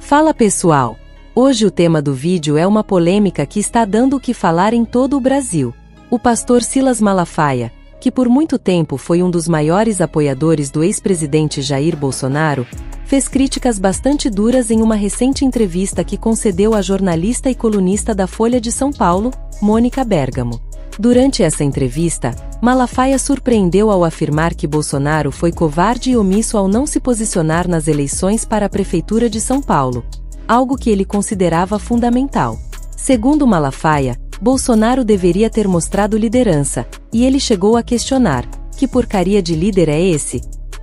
Fala pessoal! Hoje o tema do vídeo é uma polêmica que está dando o que falar em todo o Brasil. O pastor Silas Malafaia, que por muito tempo foi um dos maiores apoiadores do ex-presidente Jair Bolsonaro, fez críticas bastante duras em uma recente entrevista que concedeu à jornalista e colunista da Folha de São Paulo, Mônica Bergamo. Durante essa entrevista, Malafaia surpreendeu ao afirmar que Bolsonaro foi covarde e omisso ao não se posicionar nas eleições para a Prefeitura de São Paulo, algo que ele considerava fundamental. Segundo Malafaia, Bolsonaro deveria ter mostrado liderança, e ele chegou a questionar: que porcaria de líder é esse?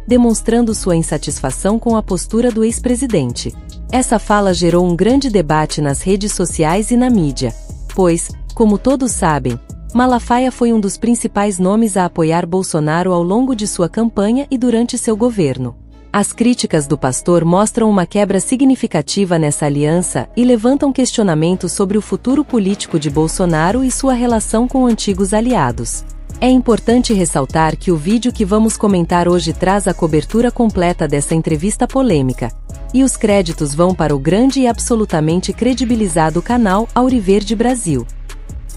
Demonstrando sua insatisfação com a postura do ex-presidente. Essa fala gerou um grande debate nas redes sociais e na mídia, pois, como todos sabem, Malafaia foi um dos principais nomes a apoiar Bolsonaro ao longo de sua campanha e durante seu governo. As críticas do pastor mostram uma quebra significativa nessa aliança e levantam questionamentos sobre o futuro político de Bolsonaro e sua relação com antigos aliados. É importante ressaltar que o vídeo que vamos comentar hoje traz a cobertura completa dessa entrevista polêmica, e os créditos vão para o grande e absolutamente credibilizado canal Auriverde Brasil.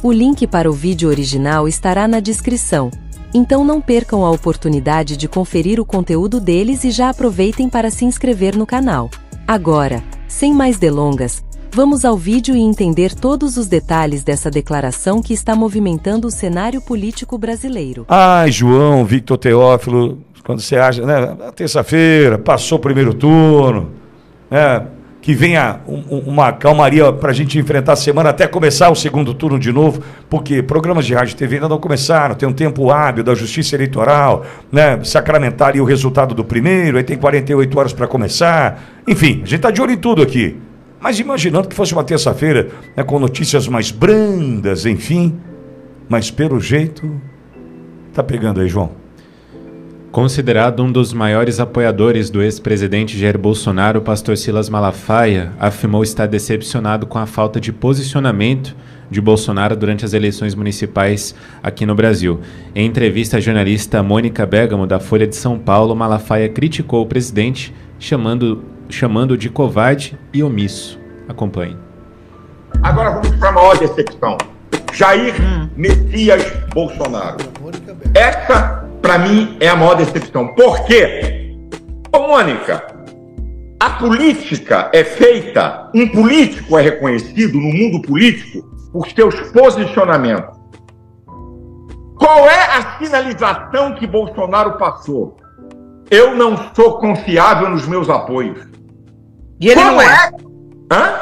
O link para o vídeo original estará na descrição, então não percam a oportunidade de conferir o conteúdo deles e já aproveitem para se inscrever no canal. Agora, sem mais delongas, vamos ao vídeo e entender todos os detalhes dessa declaração que está movimentando o cenário político brasileiro. Ai, João, Victor Teófilo, quando você acha, né, terça-feira, passou o primeiro turno, né, que venha uma calmaria para a gente enfrentar a semana até começar o segundo turno de novo, porque programas de rádio e TV ainda não começaram, tem um tempo hábil da Justiça Eleitoral, né, sacramentar o resultado do primeiro, aí tem 48 horas para começar, enfim, a gente está de olho em tudo aqui, mas imaginando que fosse uma terça-feira, né, com notícias mais brandas, enfim, mas pelo jeito, tá pegando aí, João. Considerado um dos maiores apoiadores do ex-presidente Jair Bolsonaro, o pastor Silas Malafaia afirmou estar decepcionado com a falta de posicionamento de Bolsonaro durante as eleições municipais aqui no Brasil. Em entrevista à jornalista Mônica Bergamo, da Folha de São Paulo, Malafaia criticou o presidente, chamando-o de covarde e omisso. Acompanhe. Agora vamos para a maior decepção. Jair Messias Bolsonaro. Essa, para mim, é a maior decepção. Por quê? Ô, Mônica, a política é feita, um político é reconhecido no mundo político por seus posicionamentos. Qual é a sinalização que Bolsonaro passou? Eu não sou confiável nos meus apoios. E ele não é. Hã?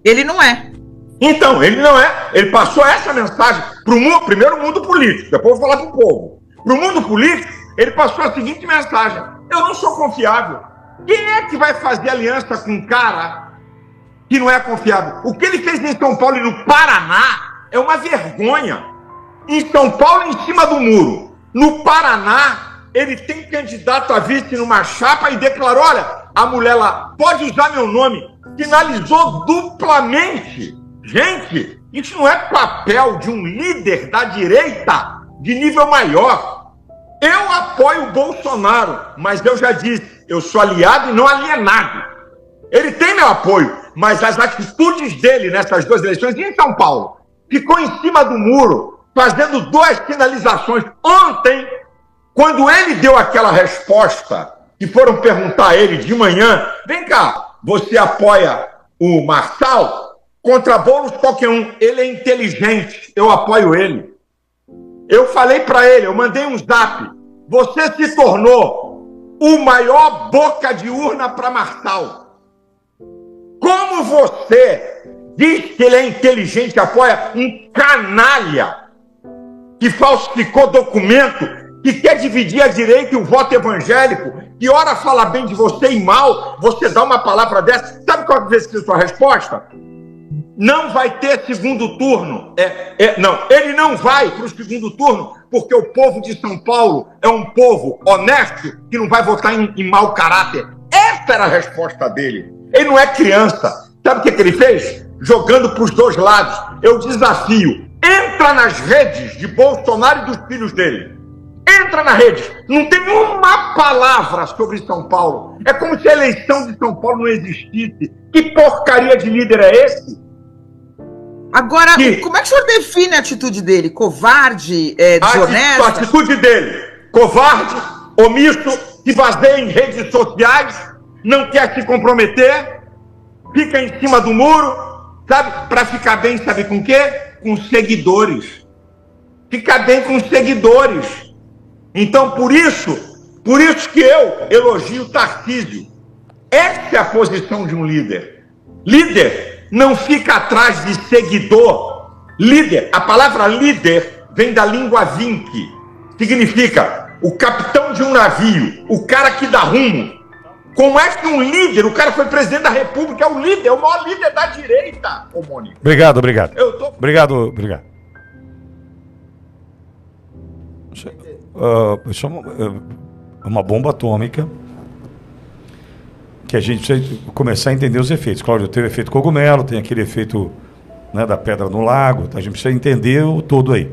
Ele não é. Então, ele não é. Ele passou essa mensagem para o primeiro mundo político, depois eu vou falar para o povo. Para o mundo político, ele passou a seguinte mensagem: eu não sou confiável. Quem é que vai fazer aliança com um cara que não é confiável? O que ele fez em São Paulo e no Paraná é uma vergonha. Em São Paulo, em cima do muro. No Paraná, ele tem candidato a vice numa chapa e declarou: olha, a mulher lá pode usar meu nome. Sinalizou duplamente. Gente, isso não é papel de um líder da direita de nível maior. Eu apoio o Bolsonaro, mas eu já disse, eu sou aliado e não alienado. Ele tem meu apoio, mas as atitudes dele nessas duas eleições, e em São Paulo, ficou em cima do muro, fazendo duas sinalizações. Ontem, quando ele deu aquela resposta, que foram perguntar a ele de manhã: vem cá, você apoia o Marçal? Contra Boulos qualquer um. Ele é inteligente, eu apoio ele. Eu falei para ele, eu mandei um zap: você se tornou o maior boca de urna para Marçal. Como você diz que ele é inteligente, apoia um canalha que falsificou documento, que quer dividir a direita e o voto evangélico, que ora fala bem de você e mal, você dá uma palavra dessa? Sabe qual vai ser a sua resposta? Não vai ter segundo turno. Não, ele não vai para o segundo turno, porque o povo de São Paulo é um povo honesto que não vai votar em mau caráter. Essa era a resposta dele. Ele não é criança. Sabe o que ele fez? Jogando para os dois lados. Eu desafio: entra nas redes de Bolsonaro e dos filhos dele. Entra na rede, não tem uma palavra sobre São Paulo. É como se a eleição de São Paulo não existisse. Que porcaria de líder é esse? Agora, como é que o senhor define a atitude dele? Covarde, desonesta? A atitude dele, covarde, omisso, se baseia em redes sociais, não quer se comprometer, fica em cima do muro, sabe? Para ficar bem, sabe com o quê? Com seguidores. Fica bem com seguidores. Então, por isso que eu elogio o Tarcísio. Essa é a posição de um líder. Líder não fica atrás de seguidor. Líder, a palavra líder vem da língua vinque. Significa o capitão de um navio, o cara que dá rumo. Como é que um líder, o cara foi presidente da República, é o líder, é o maior líder da direita, ô Mônica. Obrigado. Obrigado. Isso é uma bomba atômica que a gente precisa começar a entender os efeitos. Cláudio, tem o efeito cogumelo, tem aquele efeito, né, da pedra no lago, a gente precisa entender o todo aí.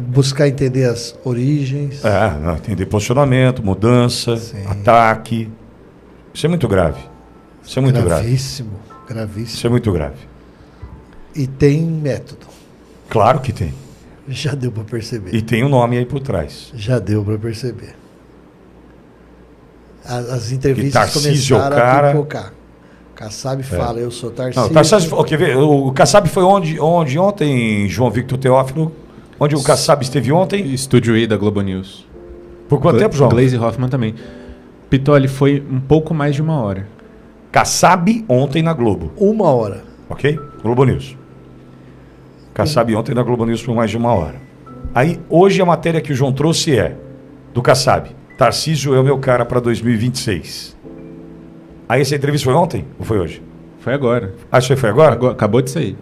Buscar entender as origens. Entender posicionamento, mudança, ataque. Isso é muito grave. Isso é muito gravíssimo. Isso é muito grave. E tem método. Claro que tem. Já deu para perceber. E tem um nome aí por trás. Já deu para perceber. As entrevistas Tarcísio começaram a pipocar. Kassab fala, eu sou Tarcísio. O Kassab foi onde ontem, João Victor Teófilo? Onde o Kassab esteve ontem? Estúdio I da Globo News. Por quanto tempo, João? Gleisi Hoffmann também. Pitoli, foi um pouco mais de 1 hora. Kassab ontem na Globo. 1 hora. Ok? Globo News. Kassab ontem na Globo News por mais de 1 hora. Aí, hoje a matéria que o João trouxe é do Kassab. Tarcísio é o meu cara para 2026. Aí essa entrevista foi ontem ou foi hoje? Foi agora. Isso aí foi agora? Acabou de sair.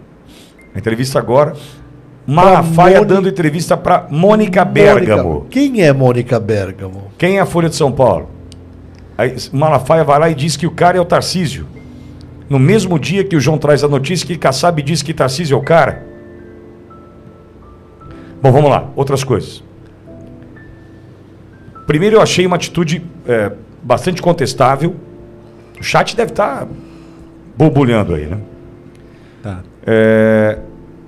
A entrevista agora. Malafaia dando entrevista para Mônica Bergamo. Quem é Mônica Bergamo? Quem é a Folha de São Paulo? Aí Malafaia vai lá e diz que o cara é o Tarcísio. No mesmo dia que o João traz a notícia que Kassab diz que Tarcísio é o cara. Bom, vamos lá. Outras coisas. Primeiro, eu achei uma atitude bastante contestável. O chat deve estar borbulhando aí, né? Tá.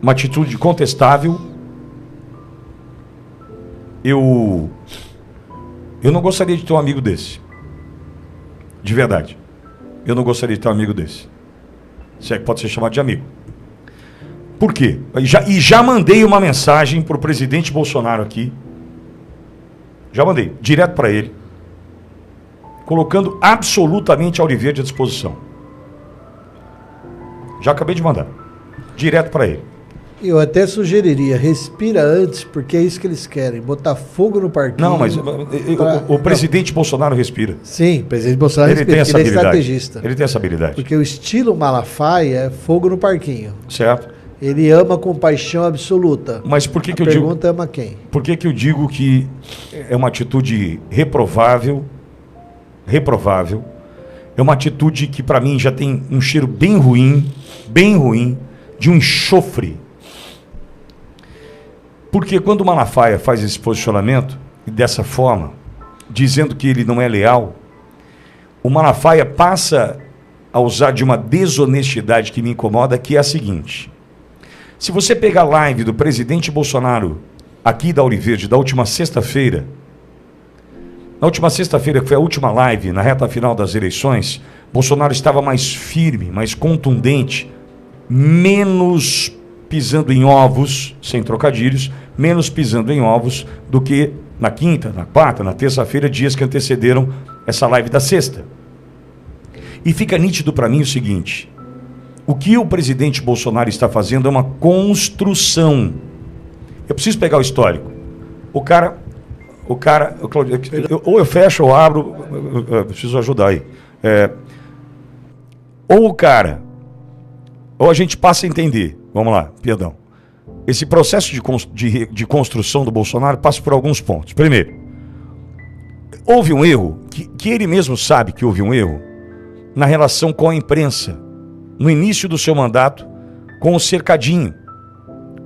Uma atitude contestável. Eu não gostaria de ter um amigo desse. De verdade. Eu não gostaria de ter um amigo desse. Se é que pode ser chamado de amigo. Por quê? Já mandei uma mensagem para o presidente Bolsonaro aqui. Já mandei, direto para ele. Colocando absolutamente a Auriverde à disposição. Já acabei de mandar. Direto para ele. Eu até sugeriria, respira antes, porque é isso que eles querem, botar fogo no parquinho. Não, mas o presidente Bolsonaro respira. Sim, o presidente Bolsonaro respira, tem essa ele é habilidade. estrategista. Ele tem essa habilidade. Porque o estilo Malafaia é fogo no parquinho. Certo. Ele ama com paixão absoluta. Mas por que a eu digo... pergunta ama quem? Por que eu digo que é uma atitude reprovável? Reprovável. É uma atitude que para mim já tem um cheiro bem ruim, de um enxofre. Porque quando o Malafaia faz esse posicionamento, dessa forma, dizendo que ele não é leal, o Malafaia passa a usar de uma desonestidade que me incomoda, que é a seguinte. Se você pegar a live do presidente Bolsonaro, aqui da Auriverde, da última sexta-feira, na última sexta-feira, que foi a última live, na reta final das eleições, Bolsonaro estava mais firme, mais contundente, menos pisando em ovos, sem trocadilhos, menos pisando em ovos do que na quinta, na quarta, na terça-feira, dias que antecederam essa live da sexta. E fica nítido para mim o seguinte: o que o presidente Bolsonaro está fazendo é uma construção. Eu preciso pegar o histórico. Ou eu fecho ou abro, eu preciso ajudar aí. Ou a gente passa a entender. Vamos lá, perdão. Esse processo de construção do Bolsonaro passa por alguns pontos. Primeiro, houve um erro, que ele mesmo sabe que houve um erro, na relação com a imprensa, no início do seu mandato, com o cercadinho.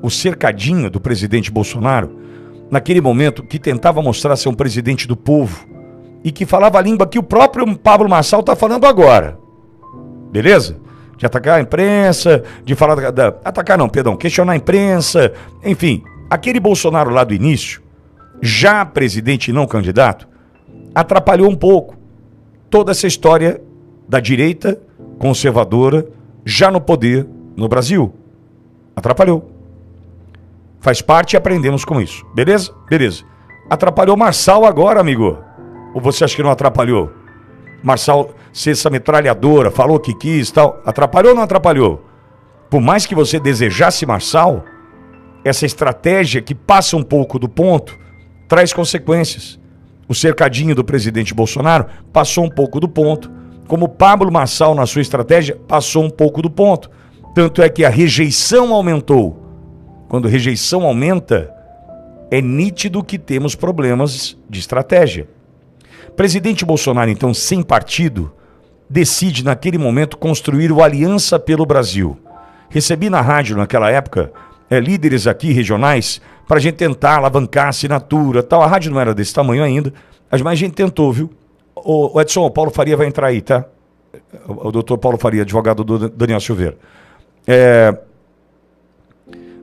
O cercadinho do presidente Bolsonaro naquele momento, que tentava mostrar ser um presidente do povo e que falava a língua que o próprio Pablo Marçal está falando agora. Beleza? De atacar a imprensa, de falar questionar a imprensa, enfim. Aquele Bolsonaro lá do início, já presidente e não candidato, atrapalhou um pouco toda essa história da direita conservadora já no poder no Brasil. Atrapalhou. Faz parte e aprendemos com isso. Beleza? Beleza. Atrapalhou Marçal agora, amigo. Ou você acha que não atrapalhou? Marçal ser essa metralhadora, falou que quis e tal. Atrapalhou ou não atrapalhou? Por mais que você desejasse Marçal, essa estratégia que passa um pouco do ponto traz consequências. O cercadinho do presidente Bolsonaro passou um pouco do ponto, como Pablo Marçal na sua estratégia passou um pouco do ponto. Tanto é que a rejeição aumentou. Quando a rejeição aumenta, é nítido que temos problemas de estratégia. Presidente Bolsonaro, então, sem partido, decide naquele momento construir o Aliança pelo Brasil. Recebi na rádio naquela época líderes aqui regionais para a gente tentar alavancar a assinatura tal. A rádio não era desse tamanho ainda, mas a gente tentou, viu? O Edson, o Paulo Faria vai entrar aí, tá? O doutor Paulo Faria, advogado do Daniel Silveira.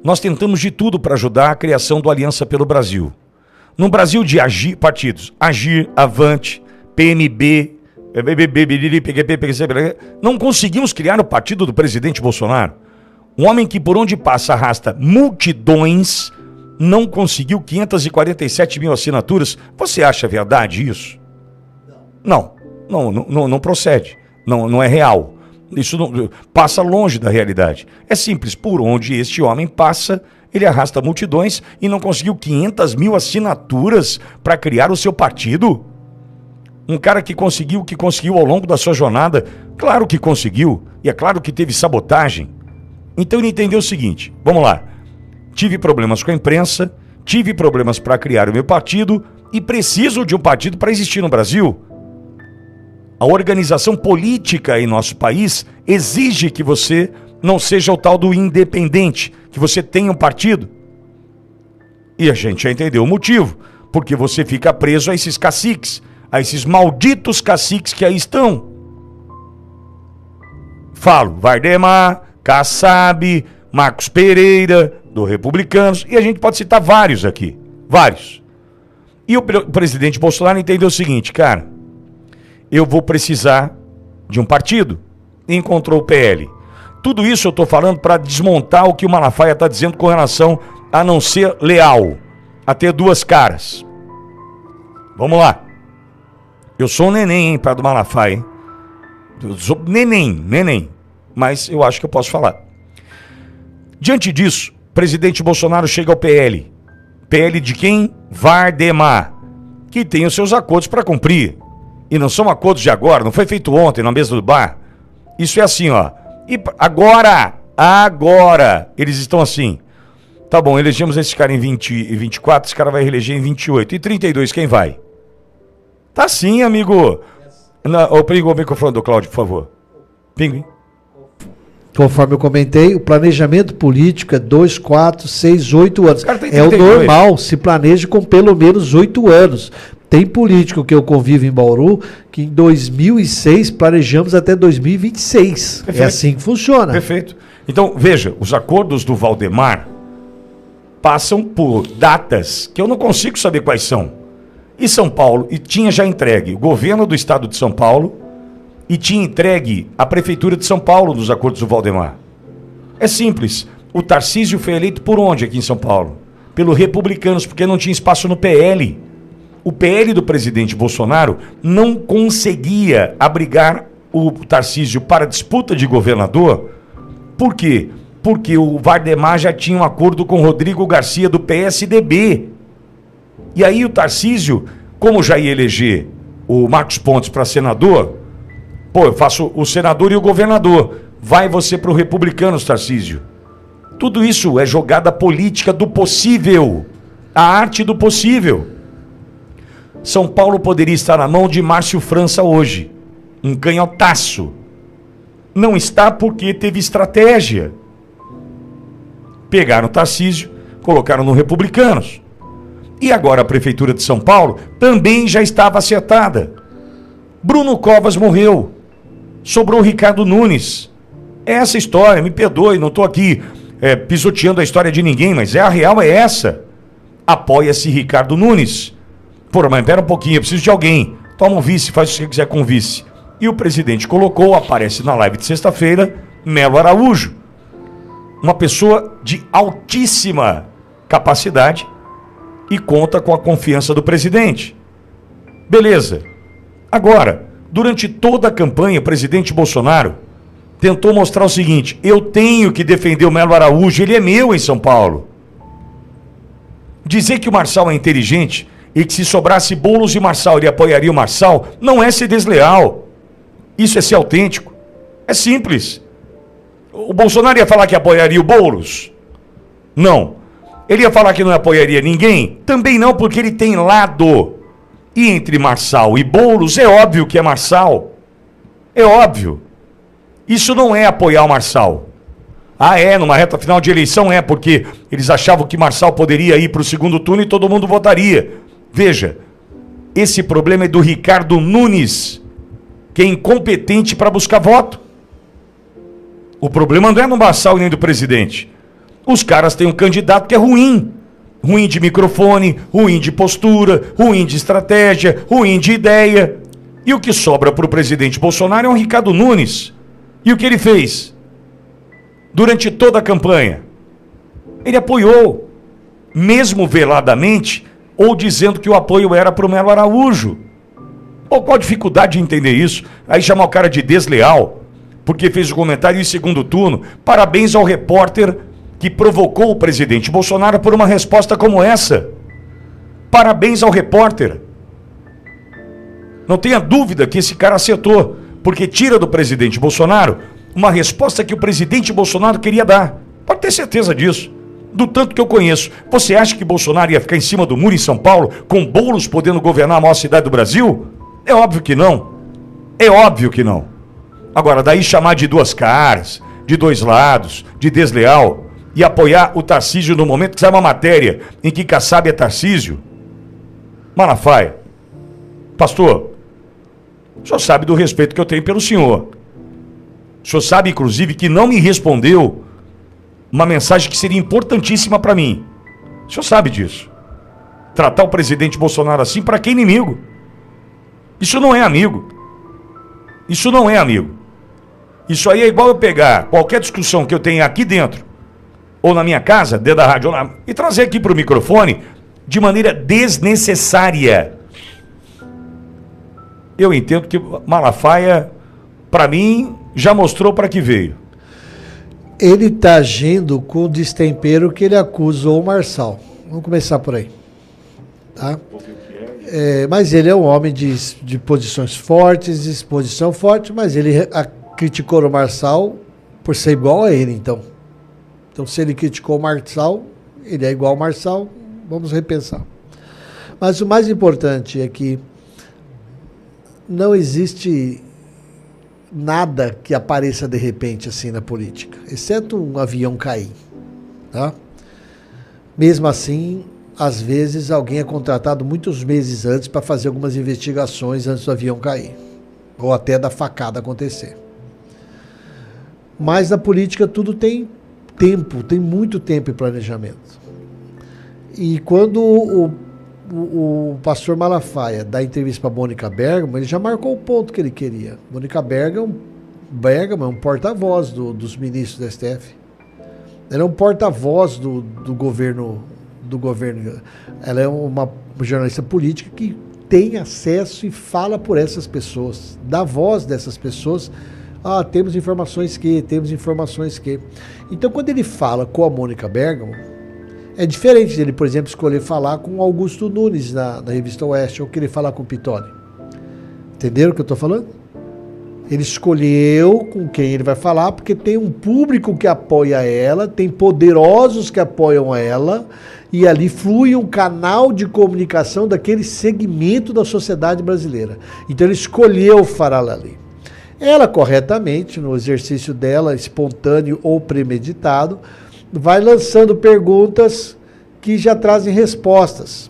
Nós tentamos de tudo para ajudar a criação do Aliança pelo Brasil. No Brasil de partidos, Agir, Avante, PMB, não conseguimos criar o partido do presidente Bolsonaro. Um homem que por onde passa arrasta multidões, não conseguiu 547 mil assinaturas. Você acha verdade isso? Não procede. Não é real. Isso não, passa longe da realidade. É simples, por onde este homem passa, ele arrasta multidões e não conseguiu 500 mil assinaturas para criar o seu partido? Um cara que conseguiu ao longo da sua jornada, claro que conseguiu, e é claro que teve sabotagem. Então ele entendeu o seguinte, vamos lá, tive problemas com a imprensa, tive problemas para criar o meu partido e preciso de um partido para existir no Brasil. A organização política em nosso país exige que você não seja o tal do independente, que você tenha um partido. E a gente já entendeu o motivo, porque você fica preso a esses caciques, a esses malditos caciques que aí estão. Falo, Vardemar, Kassab, Marcos Pereira, do Republicanos, e a gente pode citar vários aqui, vários. E o presidente Bolsonaro entendeu o seguinte, cara, eu vou precisar de um partido. E encontrou o PL. Tudo isso eu estou falando para desmontar o que o Malafaia está dizendo com relação a não ser leal, a ter duas caras. Vamos lá. Eu sou um neném, hein, para do Malafaia, hein? Eu sou neném. Mas eu acho que eu posso falar. Diante disso, o presidente Bolsonaro chega ao PL. PL de quem? Vardemar, que tem os seus acordos para cumprir. E não são acordos de agora, não foi feito ontem na mesa do bar. Isso é assim, ó. E agora, eles estão assim. Tá bom, elegemos esse cara em 20 e 24, esse cara vai reeleger em 28. E 32, quem vai? Tá sim, amigo. Ô, Pingo, vem com o microfone do Cláudio, por favor. Pingo. Conforme eu comentei, o planejamento político é 2, 4, 6, 8 anos. É o normal, se planeja com pelo menos 8 anos. Tem político que eu convivo em Bauru que em 2006 planejamos até 2026. Perfeito. É assim que funciona. Perfeito. Então, veja, os acordos do Valdemar passam por datas que eu não consigo saber quais são. E São Paulo, e tinha já entregue o governo do estado de São Paulo e tinha entregue a prefeitura de São Paulo nos acordos do Valdemar. É simples. O Tarcísio foi eleito por onde aqui em São Paulo? Pelo Republicanos, porque não tinha espaço no PL. O PL do presidente Bolsonaro não conseguia abrigar o Tarcísio para disputa de governador. Por quê? Porque o Vardemar já tinha um acordo com o Rodrigo Garcia do PSDB. E aí o Tarcísio, como já ia eleger o Marcos Pontes para senador, eu faço o senador e o governador. Vai você para o Republicanos, Tarcísio. Tudo isso é jogada política do possível. A arte do possível. São Paulo poderia estar na mão de Márcio França hoje. Um canhotaço. Não está porque teve estratégia. Pegaram o Tarcísio, colocaram no Republicanos. E agora a Prefeitura de São Paulo também já estava acertada. Bruno Covas morreu. Sobrou o Ricardo Nunes. É essa história, me perdoe, não estou aqui pisoteando a história de ninguém, mas a real é essa. Apoia-se Ricardo Nunes. Pô, mas espera um pouquinho, eu preciso de alguém. Toma um vice, faz o que você quiser com o vice. E o presidente colocou, aparece na live de sexta-feira, Melo Araújo. Uma pessoa de altíssima capacidade e conta com a confiança do presidente. Beleza. Agora, durante toda a campanha, o presidente Bolsonaro tentou mostrar o seguinte: eu tenho que defender o Melo Araújo, ele é meu em São Paulo. Dizer que o Marçal é inteligente e que se sobrasse Boulos e Marçal ele apoiaria o Marçal não é ser desleal. Isso é ser autêntico. É simples. O Bolsonaro ia falar que apoiaria o Boulos? Não. Ele ia falar que não apoiaria ninguém? Também não, porque ele tem lado. E entre Marçal e Boulos, é óbvio que é Marçal. É óbvio. Isso não é apoiar o Marçal. Numa reta final de eleição porque eles achavam que Marçal poderia ir para o segundo turno e todo mundo votaria. Veja, esse problema é do Ricardo Nunes, que é incompetente para buscar voto. O problema não é no Marçal nem do presidente. Os caras têm um candidato que é ruim. Ruim de microfone, ruim de postura, ruim de estratégia, ruim de ideia. E o que sobra para o presidente Bolsonaro é um Ricardo Nunes. E o que ele fez? Durante toda a campanha, ele apoiou, mesmo veladamente, ou dizendo que o apoio era para o Melo Araújo. Qual a dificuldade de entender isso? Aí chamar o cara de desleal, porque fez o comentário em segundo turno. Parabéns ao repórter que provocou o presidente Bolsonaro por uma resposta como essa. Parabéns ao repórter. Não tenha dúvida que esse cara acertou, porque tira do presidente Bolsonaro uma resposta que o presidente Bolsonaro queria dar. Pode ter certeza disso. Do tanto que eu conheço. Você acha que Bolsonaro ia ficar em cima do muro em São Paulo, com Boulos podendo governar a maior cidade do Brasil? É óbvio que não. É óbvio que não. Agora, daí chamar de duas caras, de dois lados, de desleal, e apoiar o Tarcísio no momento que sai uma matéria em que Kassab é Tarcísio? Malafaia, pastor, o senhor sabe do respeito que eu tenho pelo senhor. O senhor sabe, inclusive, que não me respondeu uma mensagem que seria importantíssima para mim. O senhor sabe disso. Tratar o presidente Bolsonaro assim, para que inimigo? Isso não é amigo. Isso não é amigo. Isso aí é igual eu pegar qualquer discussão que eu tenha aqui dentro, ou na minha casa, dentro da rádio, e trazer aqui para o microfone de maneira desnecessária. Eu entendo que Malafaia, para mim, já mostrou para que veio. Ele está agindo com o destempero que ele acusou o Marçal. Vamos começar por aí. Tá? Mas ele é um homem de posições fortes, de exposição forte, mas ele criticou o Marçal por ser igual a ele, então. Então, se ele criticou o Marçal, ele é igual ao Marçal, vamos repensar. Mas o mais importante é que não existe nada que apareça de repente assim na política, exceto um avião cair. Tá? Mesmo assim, às vezes alguém é contratado muitos meses antes para fazer algumas investigações antes do avião cair, ou até da facada acontecer. Mas na política tudo tem tempo, tem muito tempo e planejamento. E quando o pastor Malafaia dá entrevista para Mônica Bergamo, ele já marcou o ponto que ele queria. Mônica Bergamo é um porta-voz dos ministros da STF. Ela é um porta-voz do governo. Ela é uma jornalista política que tem acesso e fala por essas pessoas, dá voz dessas pessoas. Temos informações que. Então, quando ele fala com a Mônica Bergamo, é diferente dele, por exemplo, escolher falar com o Augusto Nunes na revista Oeste, ou querer falar com o Pittoni. Entenderam o que eu estou falando? Ele escolheu com quem ele vai falar, porque tem um público que apoia ela, tem poderosos que apoiam ela, e ali flui um canal de comunicação daquele segmento da sociedade brasileira. Então, ele escolheu falar ali. Ela, corretamente, no exercício dela, espontâneo ou premeditado, vai lançando perguntas que já trazem respostas.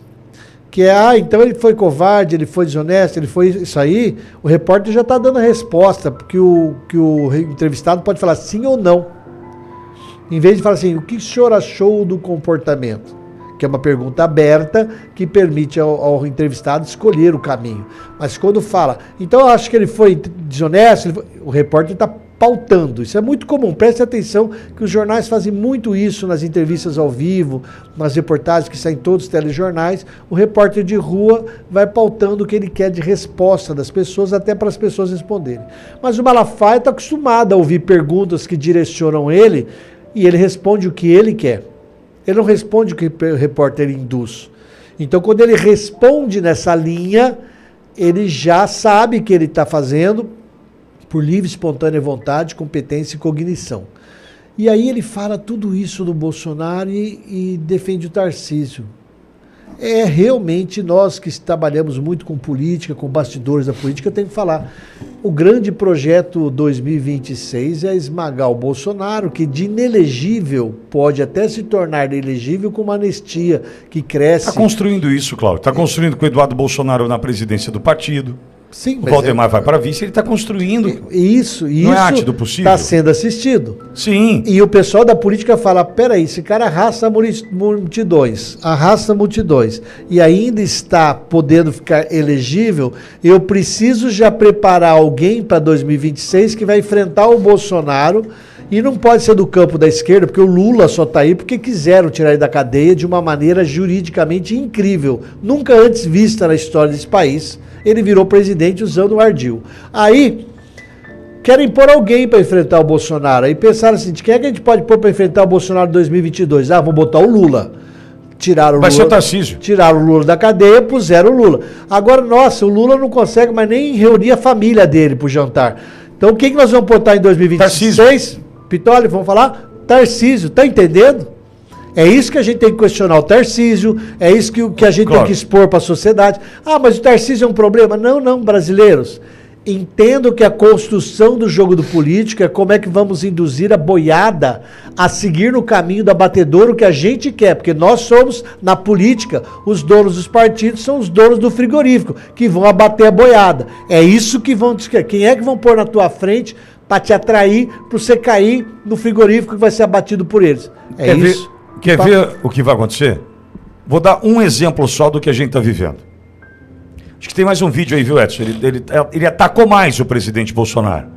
que é, então ele foi covarde, ele foi desonesto, ele foi isso aí, o repórter já está dando a resposta, porque o entrevistado pode falar sim ou não. Em vez de falar assim, o que o senhor achou do comportamento? Que é uma pergunta aberta que permite ao entrevistado escolher o caminho. Mas quando fala, então eu acho que ele foi desonesto, o repórter está pautando. Isso é muito comum. Preste atenção que os jornais fazem muito isso nas entrevistas ao vivo, nas reportagens que saem em todos os telejornais. O repórter de rua vai pautando o que ele quer de resposta das pessoas, até para as pessoas responderem. Mas o Malafaia está acostumado a ouvir perguntas que direcionam ele e ele responde o que ele quer. Ele não responde o que o repórter induz. Então, quando ele responde nessa linha, ele já sabe que ele está fazendo por livre, espontânea vontade, competência e cognição. E aí ele fala tudo isso do Bolsonaro e defende o Tarcísio. É realmente nós que trabalhamos muito com política, com bastidores da política, tem que falar. O grande projeto 2026 é esmagar o Bolsonaro, que de inelegível pode até se tornar elegível com uma anistia que cresce. Está construindo isso, Cláudio. Está construindo com o Eduardo Bolsonaro na presidência do partido. Sim, o Valdemar vai para vice, ele está construindo. Isso não é arte do possível? Está sendo assistido. Sim. E o pessoal da política fala, peraí, esse cara arrasta multidões, e ainda está podendo ficar elegível, eu preciso já preparar alguém para 2026 que vai enfrentar o Bolsonaro, e não pode ser do campo da esquerda, porque o Lula só está aí porque quiseram tirar ele da cadeia de uma maneira juridicamente incrível, nunca antes vista na história desse país. Ele virou presidente usando o ardil. Aí, querem pôr alguém para enfrentar o Bolsonaro. Aí pensaram assim, quem é que a gente pode pôr para enfrentar o Bolsonaro em 2022? Ah, vamos botar o Lula. Tiraram o Lula. Vai ser o Tarcísio. Tiraram o Lula da cadeia, puseram o Lula. Agora, nossa, o Lula não consegue mais nem reunir a família dele para o jantar. Então, quem que nós vamos botar em 2026? Tarcísio. Pitoli, vamos falar? Tarcísio, tá entendendo? É isso que a gente tem que questionar o Tarcísio, é isso que a gente tem que expor para a sociedade. Ah, mas o Tarcísio é um problema? Não, brasileiros. Entendo que a construção do jogo do político é como é que vamos induzir a boiada a seguir no caminho do abatedouro que a gente quer, porque nós somos, na política, os donos dos partidos são os donos do frigorífico, que vão abater a boiada. É isso que vão... Quem é que vão pôr na tua frente para te atrair, para você cair no frigorífico que vai ser abatido por eles? É isso. Quer ver o que vai acontecer? Vou dar um exemplo só do que a gente está vivendo. Acho que tem mais um vídeo aí, viu, Edson? Ele atacou mais o presidente Bolsonaro.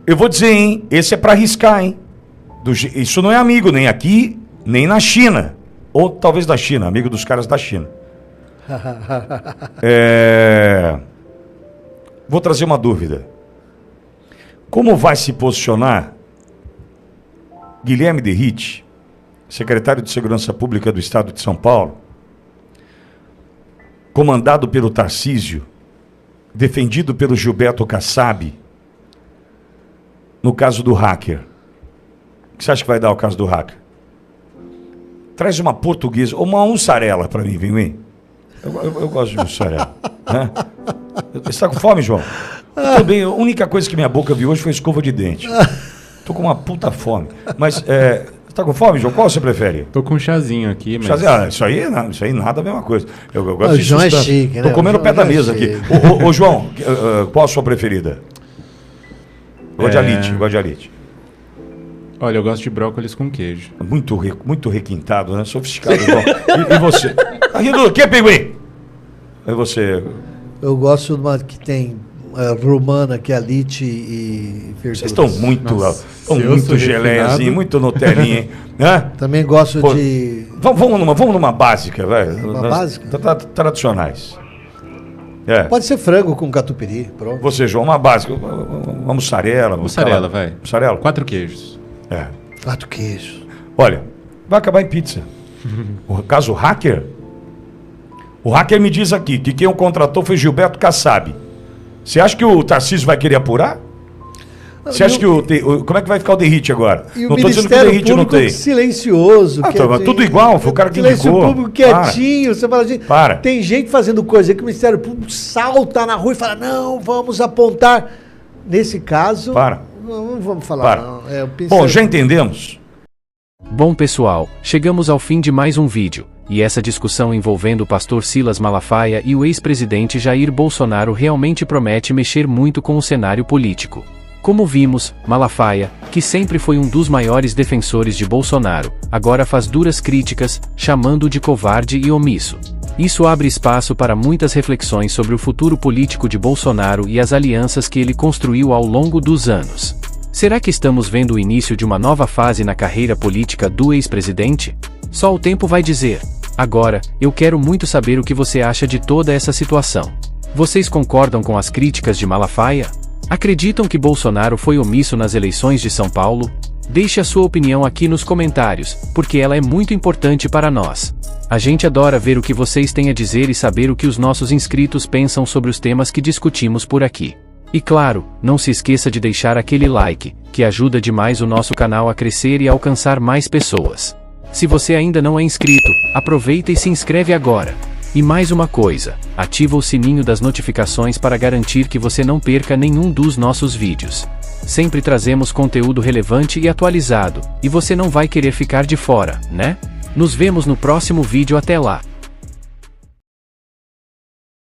Eu vou dizer, hein? Esse é para arriscar, hein? Isso não é amigo nem aqui, nem na China. Ou talvez da China, amigo dos caras da China. Vou trazer uma dúvida. Como vai se posicionar Guilherme Derrite, secretário de Segurança Pública do Estado de São Paulo, comandado pelo Tarcísio, defendido pelo Gilberto Kassab, no caso do hacker? O que você acha que vai dar o caso do hacker? Traz uma portuguesa, ou uma mussarela para mim, vem. Eu gosto de mussarela. Né? Você está com fome, João? Tudo bem, a única coisa que minha boca viu hoje foi escova de dente. Tô com uma puta fome. Mas, você tá com fome, João? Qual você prefere? Tô com um chazinho aqui, mas... Chazinho, isso aí nada, a mesma coisa. Eu gosto de João é chique, né? Tô comendo o pé da mesa aqui. Ô, João, qual a sua preferida? Gosto de alite. Olha, eu gosto de brócolis com queijo. Muito requintado, né? Sofisticado, João. E você? Rindo, o que, Pinguim? E você? Eu gosto de uma que tem... romana, que é alite e verduras. Vocês estão muito geleiazinho, muito Nutelinha, hein? Também gosto de... Vamos numa básica, vai. Uma básica? Tradicionais. Pode ser frango com catupiry, pronto. Você, João, uma básica. Uma mussarela. Mussarela, vai. Mussarela? 4 queijos. 4 queijos. Olha, vai acabar em pizza. O caso hacker, o hacker me diz aqui que quem o contratou foi Gilberto Kassab. Você acha que o Tarcísio vai querer apurar? Você acha que como é que vai ficar o Derrite agora? Não estou dizendo que o Derrite não tem. Silencioso. Tudo igual, foi o cara que indicou. Silêncio público quietinho. Você fala, gente, para. Tem gente fazendo coisa que o Ministério Público salta na rua e fala, não, vamos apontar. Nesse caso, não vamos falar. Não. Bom, já entendemos. Bom, pessoal, chegamos ao fim de mais um vídeo. e essa discussão envolvendo o pastor Silas Malafaia e o ex-presidente Jair Bolsonaro realmente promete mexer muito com o cenário político. Como vimos, Malafaia, que sempre foi um dos maiores defensores de Bolsonaro, agora faz duras críticas, chamando-o de covarde e omisso. Isso abre espaço para muitas reflexões sobre o futuro político de Bolsonaro e as alianças que ele construiu ao longo dos anos. Será que estamos vendo o início de uma nova fase na carreira política do ex-presidente? Só o tempo vai dizer. Agora, eu quero muito saber o que você acha de toda essa situação. Vocês concordam com as críticas de Malafaia? Acreditam que Bolsonaro foi omisso nas eleições de São Paulo? Deixe a sua opinião aqui nos comentários, porque ela é muito importante para nós. A gente adora ver o que vocês têm a dizer e saber o que os nossos inscritos pensam sobre os temas que discutimos por aqui. E claro, não se esqueça de deixar aquele like, que ajuda demais o nosso canal a crescer e a alcançar mais pessoas. Se você ainda não é inscrito, aproveita e se inscreve agora. E mais uma coisa, ativa o sininho das notificações para garantir que você não perca nenhum dos nossos vídeos. Sempre trazemos conteúdo relevante e atualizado, e você não vai querer ficar de fora, né? Nos vemos no próximo vídeo, até lá!